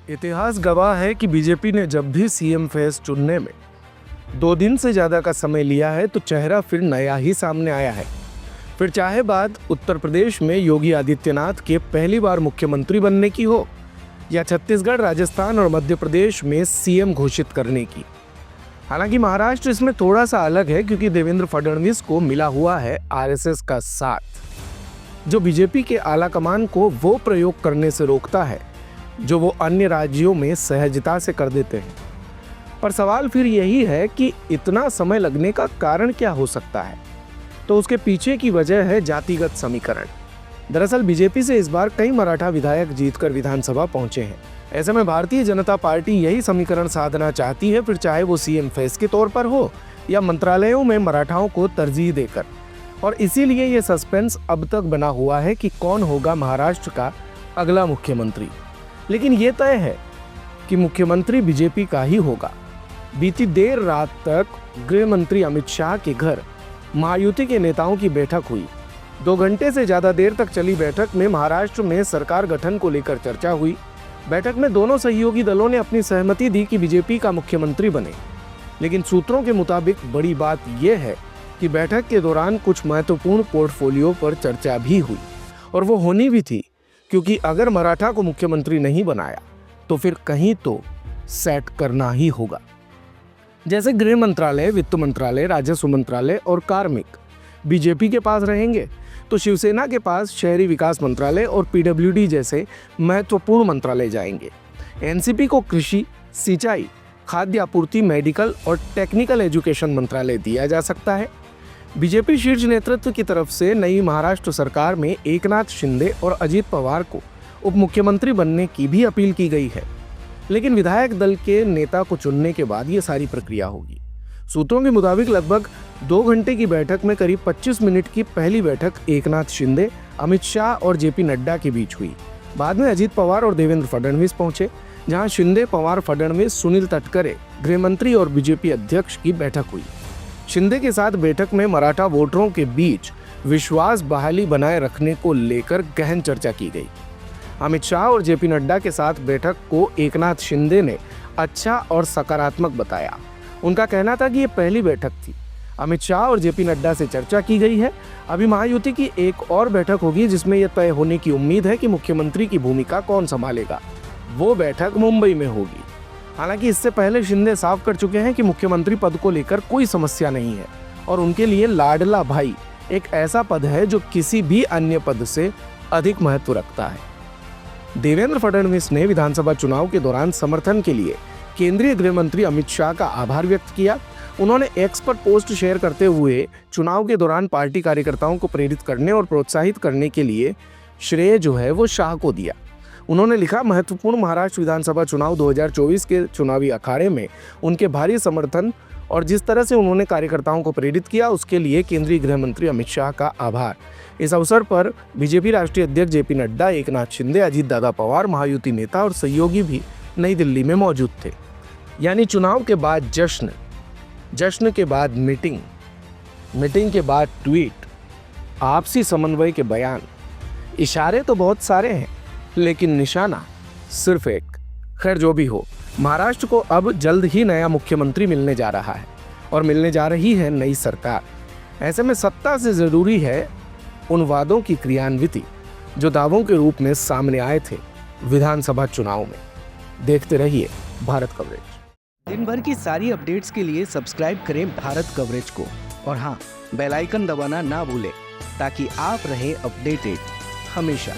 इतिहास गवाह है कि बीजेपी ने जब भी सीएम फेस चुनने में 2 दिन से ज्यादा का समय लिया है तो चेहरा फिर नया ही सामने आया है। फिर चाहे बात उत्तर प्रदेश में योगी आदित्यनाथ के पहली बार मुख्यमंत्री बनने की हो या छत्तीसगढ़, राजस्थान और मध्य प्रदेश में सीएम घोषित करने की। हालांकि महाराष्ट्र इसमें थोड़ा सा अलग है क्योंकि देवेंद्र फडणवीस को मिला हुआ है आरएसएस का साथ, जो बीजेपी के आला कमान को वो प्रयोग करने से रोकता है जो वो अन्य राज्यों में सहजता से कर देते हैं। पर सवाल फिर यही है कि इतना समय लगने का कारण क्या हो सकता है? तो उसके पीछे की वजह है जातिगत समीकरण। दरअसल बीजेपी से इस बार कई मराठा विधायक जीतकर विधानसभा पहुंचे हैं। ऐसे में भारतीय जनता पार्टी यही समीकरण साधना चाहती है, फिर चाहे वो सीएम फेस के तौर पर हो या मंत्रालयों में मराठाओं को तरजीह देकर। और इसीलिए ये सस्पेंस अब तक बना हुआ है कि कौन होगा महाराष्ट्र का अगला मुख्यमंत्री। लेकिन ये तय है कि मुख्यमंत्री बीजेपी का ही होगा। बीती देर रात तक गृह मंत्री अमित शाह के घर महायुति के नेताओं की बैठक हुई। 2 घंटे से ज्यादा देर तक चली बैठक में महाराष्ट्र में सरकार गठन को लेकर चर्चा हुई। बैठक में दोनों सहयोगी दलों ने अपनी सहमति दी कि बीजेपी का मुख्यमंत्री बने। लेकिन सूत्रों के मुताबिक बड़ी बात यह है कि बैठक के दौरान कुछ महत्वपूर्ण पोर्टफोलियो पर चर्चा भी हुई, और वो होनी भी थी क्योंकि अगर मराठा को मुख्यमंत्री नहीं बनाया तो फिर कहीं तो सेट करना ही होगा। जैसे गृह मंत्रालय, वित्त मंत्रालय, राजस्व मंत्रालय और कार्मिक बीजेपी के पास रहेंगे, तो शिवसेना के पास शहरी विकास मंत्रालय और पीडब्ल्यूडी जैसे महत्वपूर्ण मंत्रालय जाएंगे। एनसीपी को कृषि, सिंचाई, खाद्य आपूर्ति, मेडिकल और टेक्निकल एजुकेशन मंत्रालय दिया जा सकता है। बीजेपी शीर्ष नेतृत्व की तरफ से नई महाराष्ट्र सरकार में एकनाथ शिंदे और अजित पवार को उप मुख्यमंत्री बनने की भी अपील की गई है। लेकिन विधायक दल के नेता को चुनने के बाद ये सारी प्रक्रिया होगी। सूत्रों के मुताबिक लगभग 2 घंटे की बैठक में करीब 25 मिनट की पहली बैठक एकनाथ शिंदे, अमित शाह और जेपी नड्डा के बीच हुई। बाद में अजित पवार और देवेंद्र फडणवीस पहुंचे, जहां शिंदे, पवार, फडणवीस, सुनील तटकरे, गृह मंत्री और बीजेपी अध्यक्ष की बैठक हुई। शिंदे के साथ बैठक में मराठा वोटरों के बीच विश्वास बहाली बनाए रखने को लेकर गहन चर्चा की गई। अमित शाह और जेपी नड्डा के साथ बैठक को एकनाथ शिंदे ने अच्छा और सकारात्मक बताया। उनका कहना था कि ये पहली बैठक थी। अमित शाह और जेपी नड्डा से चर्चा की गई है। अभी महायुति की एक और बैठक होगी जिसमें यह तय होने की उम्मीद है कि मुख्यमंत्री की भूमिका कौन संभालेगा। वो बैठक मुंबई में होगी। हालांकि इससे पहले शिंदे साफ कर चुके हैं कि मुख्यमंत्री पद को लेकर कोई समस्या नहीं है और उनके लिए लाडला भाई एक ऐसा पद है जो किसी भी अन्य पद से अधिक महत्व रखता है। देवेंद्र फडणवीस ने विधानसभा चुनाव के दौरान समर्थन के लिए केंद्रीय गृह मंत्री अमित शाह का आभार व्यक्त किया। उन्होंने एक्स पर पोस्ट शेयर करते हुए चुनाव के दौरान पार्टी कार्यकर्ताओं को प्रेरित करने और प्रोत्साहित करने के लिए श्रेय जो है वो शाह को दिया। उन्होंने लिखा, महत्वपूर्ण महाराष्ट्र विधानसभा चुनाव 2024 के चुनावी अखाड़े में उनके भारी समर्थन और जिस तरह से उन्होंने कार्यकर्ताओं को प्रेरित किया उसके लिए केंद्रीय गृह मंत्री अमित शाह का आभार। इस अवसर पर बीजेपी राष्ट्रीय अध्यक्ष जेपी नड्डा, एकनाथ शिंदे, अजित दादा पवार, महायुति नेता और सहयोगी भी नई दिल्ली में मौजूद थे। यानी चुनाव के बाद जश्न, जश्न के बाद मीटिंग, मीटिंग के बाद ट्वीट, आपसी समन्वय के बयान। इशारे तो बहुत सारे हैं लेकिन निशाना सिर्फ एक। खैर जो भी हो, महाराष्ट्र को अब जल्द ही नया मुख्यमंत्री मिलने जा रहा है और मिलने जा रही है नई सरकार। ऐसे में सत्ता से जरूरी है उन वादों की क्रियान्विति जो दावों के रूप में सामने आए थे विधानसभा चुनाव में। देखते रहिए भारत कवरेज। दिन भर की सारी अपडेट्स के लिए सब्सक्राइब करें भारत कवरेज को और हाँ, बेल आइकन दबाना ना भूलें ताकि आप रहे अपडेटेड हमेशा।